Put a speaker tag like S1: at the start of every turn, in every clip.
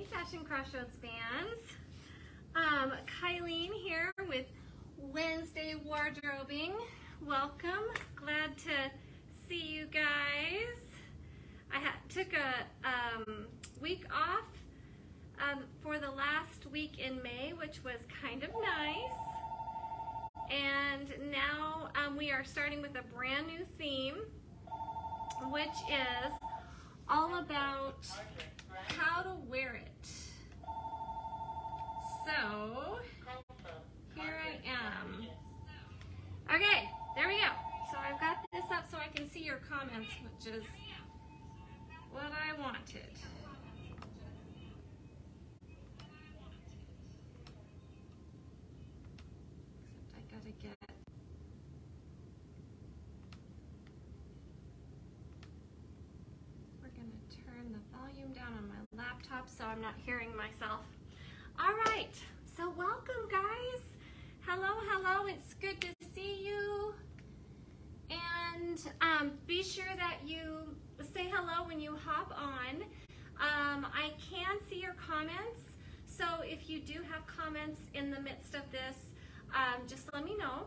S1: Hey Fashion Crossroads fans, Kylene here with Wednesday Wardrobing. Welcome, glad to see you guys. I took a week off for the last week in May, which was kind of nice. And now we are starting with a brand new theme, which is all about how to wear it. So here I am. Okay, there we go. So I've got this up so I can see your comments, which is what I wanted. Except I gotta get turn the volume down on my laptop so I'm not hearing myself. All right, so welcome guys. Hello, hello, it's good to see you. And be sure that you say hello when you hop on. I can see your comments, so if you do have comments in the midst of this, just let me know.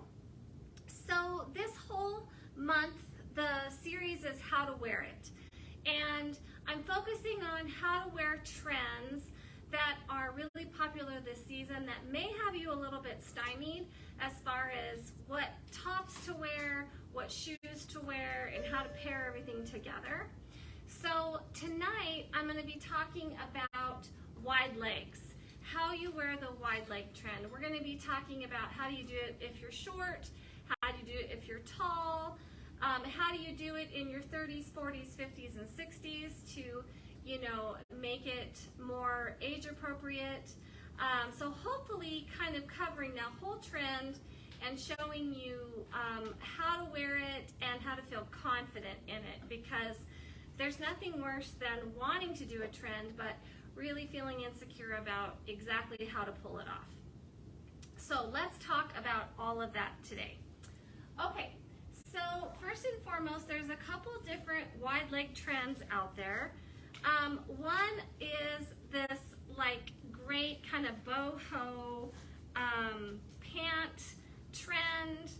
S1: So this whole month, the series is how to wear it. And I'm focusing on how to wear trends that are really popular this season that may have you a little bit stymied as far as what tops to wear, what shoes to wear, and how to pair everything together. So tonight I'm going to be talking about wide legs, how you wear the wide leg trend. We're going to be talking about how do you do it if you're short, how do you do it if you're tall, how do you do it in your 30s, 40s, 50s, and 60s to, you know, make it more age appropriate. So hopefully kind of covering that whole trend and showing you how to wear it and how to feel confident in it, because there's nothing worse than wanting to do a trend but really feeling insecure about exactly how to pull it off. So let's talk about all of that today. Okay. So first and foremost, there's a couple different wide leg trends out there. One is this like great kind of boho pant trend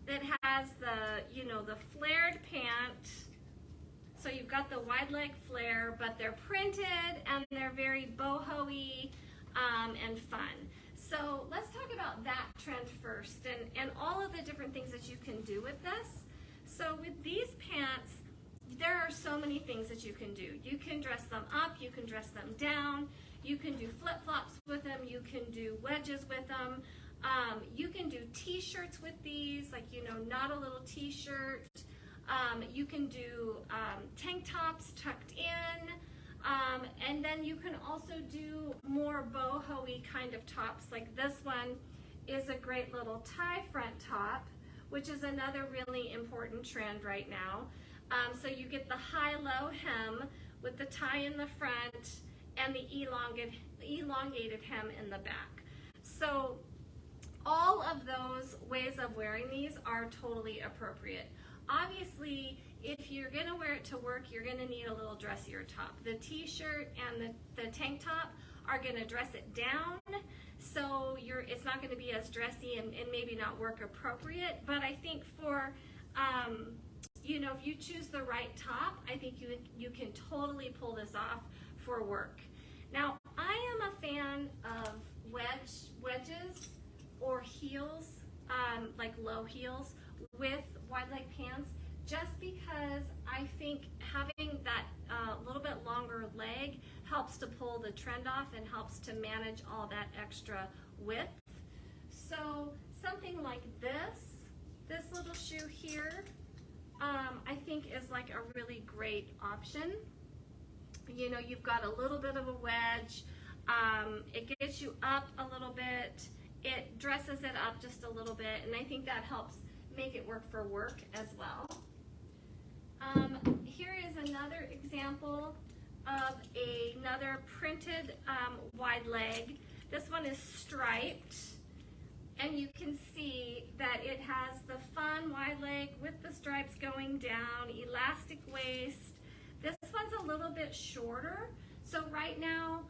S1: that has the, you know, the flared pant. So you've got the wide leg flare, but they're printed and they're very boho-y and fun. So let's talk about that trend first and all of the different things that you can do with this. So with these pants, there are so many things that you can do. You can dress them up, you can dress them down, you can do flip-flops with them, you can do wedges with them, you can do t-shirts with these, like, you know, not a little t-shirt. You can do tank tops tucked in, and then you can also do more boho-y kind of tops. Like this one is a great little tie front top, which is another really important trend right now. So you get the high-low hem with the tie in the front and the elongated hem in the back. So all of those ways of wearing these are totally appropriate. Obviously, if you're gonna wear it to work, you're gonna need a little dressier top. The t-shirt and the tank top are gonna dress it down, so it's not gonna be as dressy and maybe not work appropriate. But I think for, you know, if you choose the right top, I think you can totally pull this off for work. Now, I am a fan of wedges or heels, like low heels with wide leg pants, just because I think having that little bit longer leg helps to pull the trend off and helps to manage all that extra width. So something like this little shoe here, I think is like a really great option. You know, you've got a little bit of a wedge, it gets you up a little bit, it dresses it up just a little bit, and I think that helps make it work for work as well. Here is another example of another printed wide leg. This one is striped, and you can see that it has the fun wide leg with the stripes going down, elastic waist. This one's a little bit shorter, so right now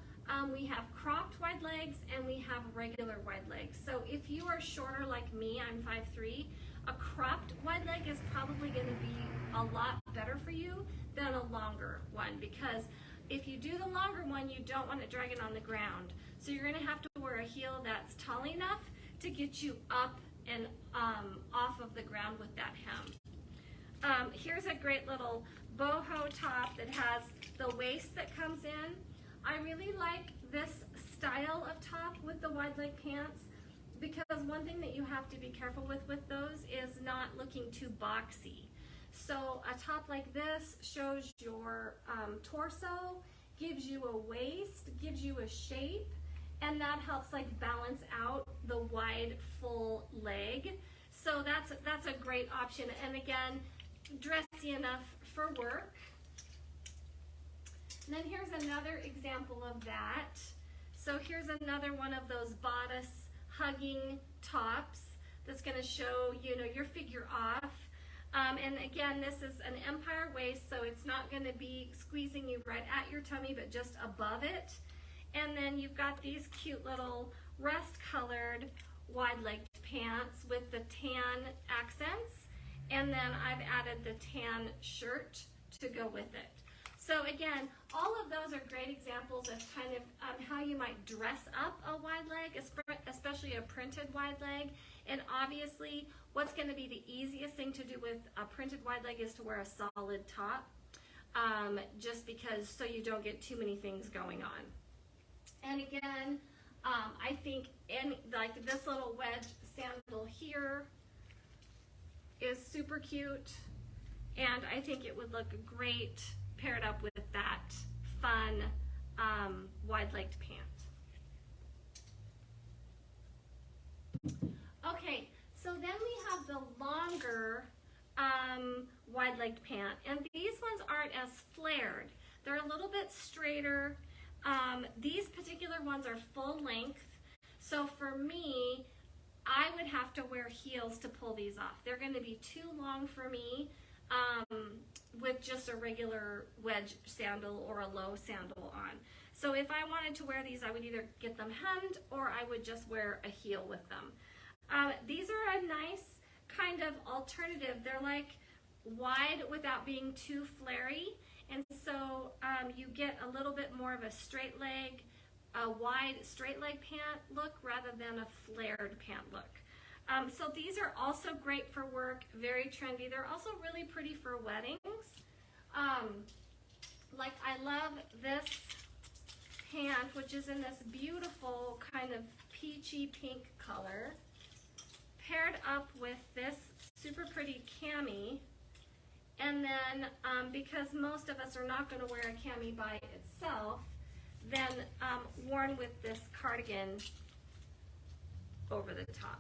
S1: We have cropped wide legs and we have regular wide legs. So if you are shorter like me, I'm 5'3", a cropped wide leg is probably going to be a lot better for you than a longer one, because if you do the longer one, you don't want to drag it on the ground. So you're going to have to wear a heel that's tall enough to get you up and off of the ground with that hem. Here's a great little boho top that has the waist that comes in. I really like this style of top with the wide leg pants, because one thing that you have to be careful with those is not looking too boxy. So a top like this shows your torso, gives you a waist, gives you a shape, and that helps like balance out the wide full leg. So that's a great option, and again, dressy enough for work. And then here's another example of that. So here's another one of those bodice hugging tops that's going to show, you know, your figure off. And again, this is an empire waist, so it's not going to be squeezing you right at your tummy, but just above it. And then you've got these cute little rust-colored wide-legged pants with the tan accents. And then I've added the tan shirt to go with it. So again, all of those are great examples of kind of how you might dress up a wide leg, especially a printed wide leg. And obviously, what's going to be the easiest thing to do with a printed wide leg is to wear a solid top, just because so you don't get too many things going on. And again, I think like this little wedge sandal here is super cute, and I think it would look great paired up with that fun wide-legged pant. Okay, so then we have the longer wide-legged pant, and these ones aren't as flared. They're a little bit straighter. These particular ones are full length, so for me, I would have to wear heels to pull these off. They're going to be too long for me with just a regular wedge sandal or a low sandal on. So if I wanted to wear these, I would either get them hemmed or I would just wear a heel with them. These are a nice kind of alternative. They're like wide without being too flary, and so you get a little bit more of a straight leg, a wide straight leg pant look rather than a flared pant look. So these are also great for work, very trendy. They're also really pretty for weddings. Like I love this pant, which is in this beautiful kind of peachy pink color, paired up with this super pretty cami. And then because most of us are not going to wear a cami by itself, then worn with this cardigan over the top.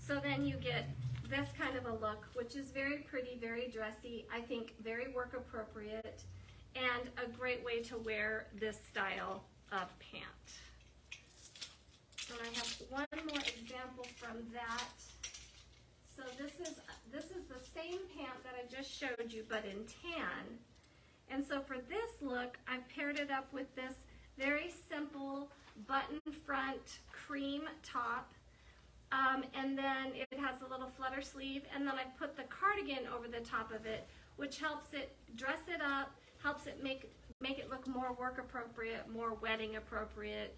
S1: So then you get this kind of a look, which is very pretty, very dressy, I think very work appropriate, and a great way to wear this style of pant. And I have one more example from that. So this is the same pant that I just showed you, but in tan. And so for this look, I've paired it up with this very simple button front cream top. And then it has a little flutter sleeve, and then I put the cardigan over the top of it, which helps it dress it up, helps it make it look more work appropriate, more wedding appropriate,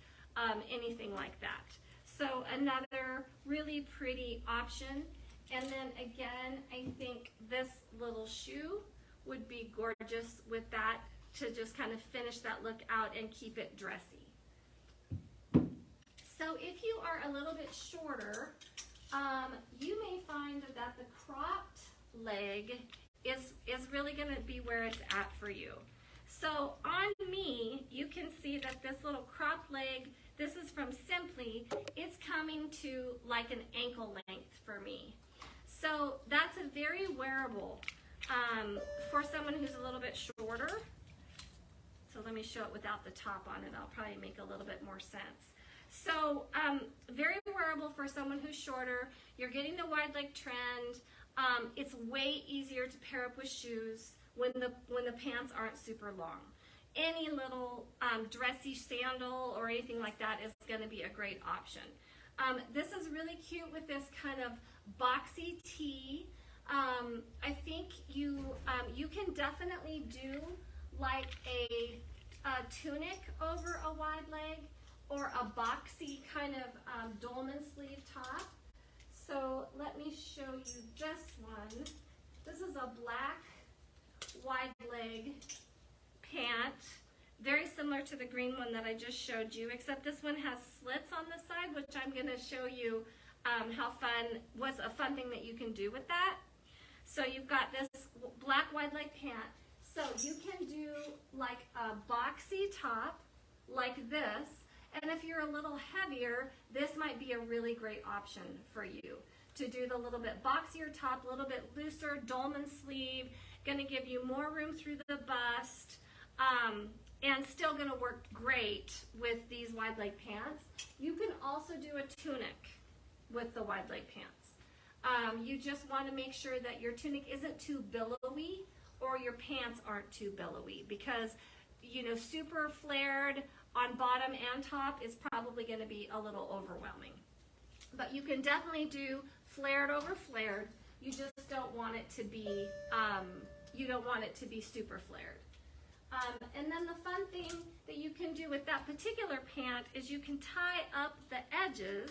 S1: anything like that. So another really pretty option. And then again, I think this little shoe would be gorgeous with that to just kind of finish that look out and keep it dressy. So if you are a little bit shorter, you may find that the cropped leg is really going to be where it's at for you. So on me, you can see that this little cropped leg, this is from Simply, it's coming to like an ankle length for me. So that's a very wearable for someone who's a little bit shorter. So let me show it without the top on it. I'll probably make a little bit more sense. So very wearable for someone who's shorter. You're getting the wide leg trend. It's way easier to pair up with shoes when the pants aren't super long. any little dressy sandal or anything like that is going to be a great option. This is really cute with this kind of boxy tee. I think you can definitely do like a tunic over a wide leg or a boxy kind of dolman sleeve top. So let me show you this one. This is a black wide leg pant, very similar to the green one that I just showed you, except this one has slits on the side, which I'm going to show you what's a fun thing that you can do with that. So you've got this black wide leg pant. So you can do like a boxy top like this, and if you're a little heavier, this might be a really great option for you to do the little bit boxier top, a little bit looser dolman sleeve, going to give you more room through the bust, and still going to work great with these wide leg pants. You can also do a tunic with the wide leg pants. You just want to make sure that your tunic isn't too billowy or your pants aren't too billowy, because super flared on bottom and top is probably going to be a little overwhelming. But you can definitely do flared over flared. You just don't want it to be super flared. And then the fun thing that you can do with that particular pant is you can tie up the edges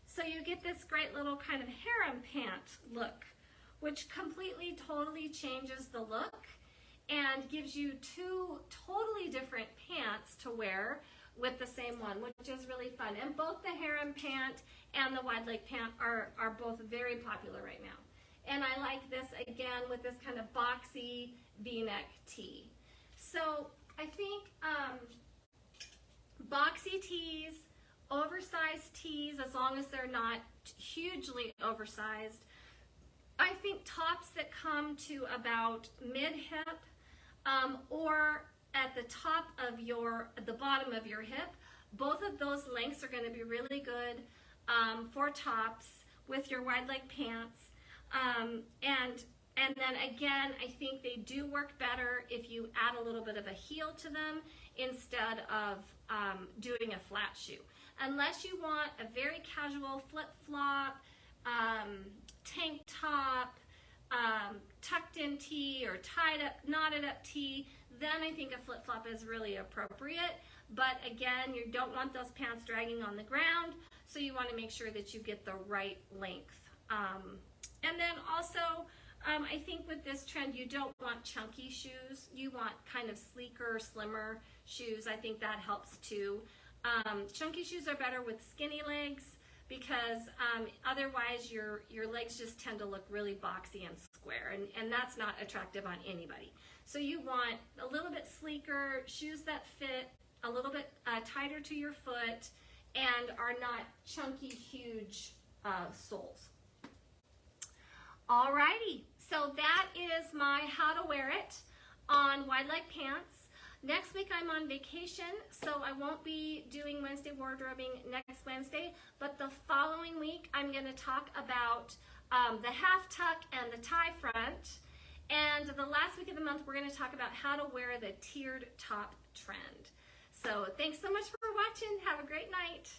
S1: so you get this great little kind of harem pant look, which completely, totally changes the look and gives you two totally different pants to wear with the same one, which is really fun. And both the harem pant and the wide leg pant are both very popular right now. And I like this again with this kind of boxy V-neck tee. So I think boxy tees, oversized tees, as long as they're not hugely oversized. I think tops that come to about mid-hip or at the top of the bottom of your hip, both of those lengths are going to be really good for tops with your wide leg pants. And then again, I think they do work better if you add a little bit of a heel to them instead of doing a flat shoe. Unless you want a very casual flip-flop, tank top, tucked in tee or tied up, knotted up tee, then I think a flip-flop is really appropriate. But again, you don't want those pants dragging on the ground, so you want to make sure that you get the right length. And then also, I think with this trend, you don't want chunky shoes. You want kind of sleeker, slimmer shoes. I think that helps too. Chunky shoes are better with skinny legs because otherwise your legs just tend to look really boxy and square, and that's not attractive on anybody. So you want a little bit sleeker, shoes that fit a little bit tighter to your foot and are not chunky, huge soles. Alrighty, so that is my how to wear it on wide leg pants. Next week I'm on vacation, so I won't be doing Wednesday wardrobing next Wednesday, but the following week I'm going to talk about the half tuck and the tie front, and the last week of the month we're going to talk about how to wear the tiered top trend. So thanks so much for watching. Have a great night.